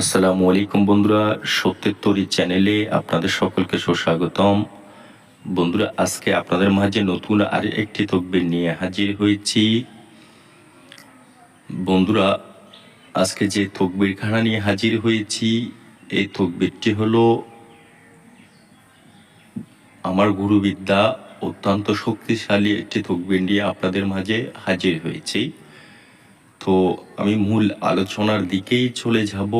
আসসালামু আলাইকুম বন্ধুরা, সত্যের তরী চ্যানেলে আপনাদের সকলকে সুস্বাগতম। বন্ধুরা, আজকে আপনাদের মাঝে নতুন আর একটি তকবির নিয়ে হাজির হয়েছি। বন্ধুরা, আজকে যে তকবিরখানা নিয়ে হাজির হয়েছি, এই তকবিরটি হলো আমার গুরুবিদ্যা অত্যন্ত শক্তিশালী একটি তকবির নিয়ে আপনাদের মাঝে হাজির হয়েছি। তো আমি মূল আলোচনার দিকেই চলে যাব।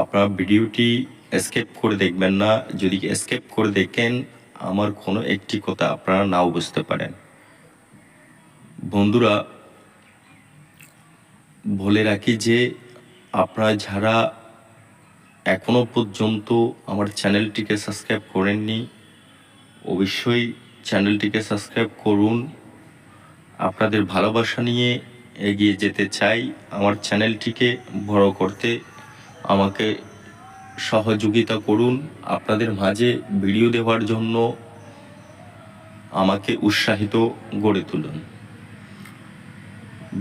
আপনারা ভিডিওটি স্কিপ করে দেখবেন না। যদি স্কিপ করে দেখেন, আমার কোনো একটি কথা আপনারা নাও বুঝতে পারেন। বন্ধুরা, বলে রাখি যে আপনারা যারা এখনো পর্যন্ত আমার চ্যানেলটিকে সাবস্ক্রাইব করেননি, অবশ্যই চ্যানেলটিকে সাবস্ক্রাইব করুন। আপনাদের ভালোবাসা নিয়ে এগিয়ে যেতে চাই। আমার চ্যানেলটিকে বড় করতে আমাকে সহযোগিতা করুন। আপনাদের মাঝে ভিডিও দেওয়ার জন্য আমাকে উৎসাহিত গড়ে তুলুন।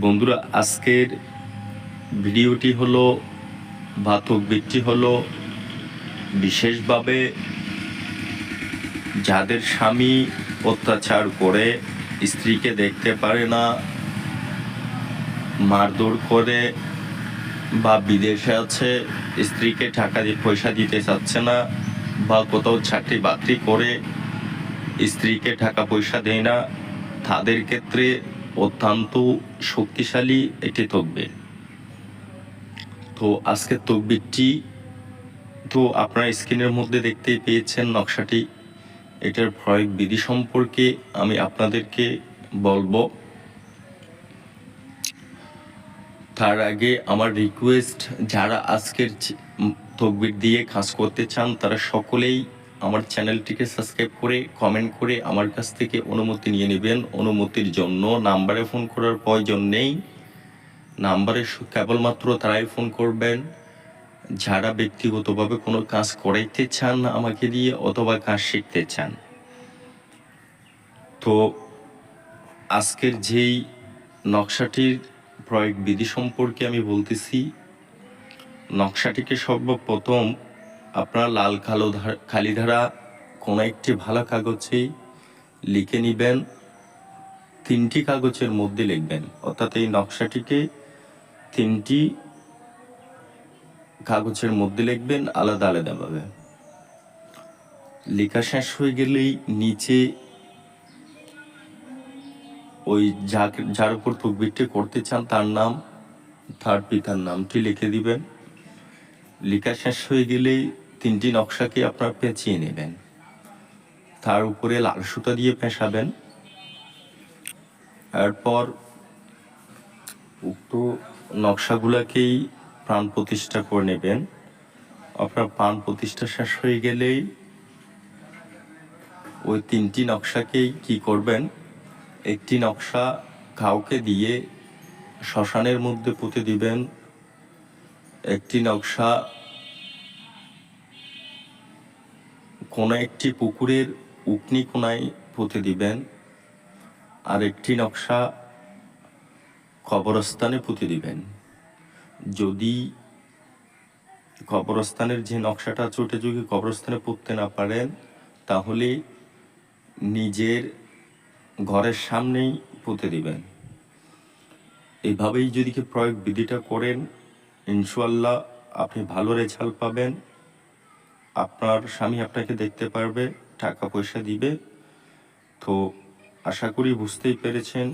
বন্ধুরা, আজকের ভিডিওটি হলো বা তকবিরটি হলো বিশেষভাবে যাদের স্বামী অত্যাচার করে, স্ত্রীকে দেখতে পারে না, মারধর করে, বা বিদেশে আছে, স্ত্রীকে টাকা দিয়ে পয়সা দিতে চাচ্ছে না, বা কোথাও চাকরি বাকরি করে স্ত্রীকে টাকা পয়সা দেয় না, তাদের ক্ষেত্রে অত্যন্ত শক্তিশালী একটি তকবির। তো আজকের তকবিরটি তো আপনারা স্ক্রিনের মধ্যে দেখতেই পেয়েছেন নকশাটি। এটার প্রয়োগ বিধি সম্পর্কে আমি আপনাদেরকে বলবো। তার আগে আমার রিকোয়েস্ট, যারা আজকের তকবির দিয়ে কাজ করতে চান তারা সকলেই আমার চ্যানেলটিকে সাবস্ক্রাইব করে কমেন্ট করে আমার কাছ থেকে অনুমতি নিয়ে নেবেন। অনুমতির জন্য নাম্বারে ফোন করার প্রয়োজন নেই। নাম্বারে কেবলমাত্র তারাই ফোন করবেন যারা ব্যক্তিগতভাবে কোনো কাজ করাইতে চান আমাকে দিয়ে, অথবা কাজ শিখতে চান। তো আজকের যেই নকশাটির প্রয়োগ বিধি সম্পর্কে আমি বলতেছি। নকশাটিকে সর্বপ্রথম আপনারা লাল খালি ধারা কোনো একটি ভালো কাগজে লিখে নেবেন। 3টি কাগজের মধ্যে লিখবেন, অর্থাৎ এই নকশাটিকে 3টি কাগজের মধ্যে লিখবেন আলাদা আলাদাভাবে। লেখা শেষ হয়ে গেলেই নিচে ওই যার উপর তকবিরটি করতে চান তার নাম, তার পিতার নামটি লিখে দিবেন। লেখা শেষ হয়ে গেলেই 3টি নকশাকে আপনারা পেঁচিয়ে নেবেন, তার উপরে লাল সুতা দিয়ে পেঁচাবেন। এরপর উক্ত নকশাগুলাকেই প্রাণ প্রতিষ্ঠা করে নেবেন। আপনার প্রাণ প্রতিষ্ঠা শেষ হয়ে গেলেই ওই 3টি নকশাকেই কি করবেন, একটি নকশা কাউকে দিয়ে শ্মশানের মধ্যে পুঁতে দিবেন, একটি নকশা কোনো একটি পুকুরের উকনি কোনায় পুঁতে দিবেন, আর একটি নকশা কবরস্থানে পুঁতে দিবেন। যদি কবরস্থানের যে নকশাটা আছে ওটা যদি কবরস্থানে পুঁততে না পারেন, তাহলে নিজের ঘরের সামনেই পুঁতে দিবেন। এইভাবেই যদি প্রয়োগ বিধিটা করেন, ইনশাআল্লাহ আপনি ভালো রেজাল্ট পাবেন। আপনার স্বামী আপনাকে দেখতে পারবে, টাকা পয়সা দিবে। তো আশা করি বুঝতেই পেরেছেন।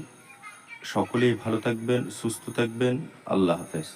সকলেই ভালো থাকবেন, সুস্থ থাকবেন। আল্লাহ হাফেজ।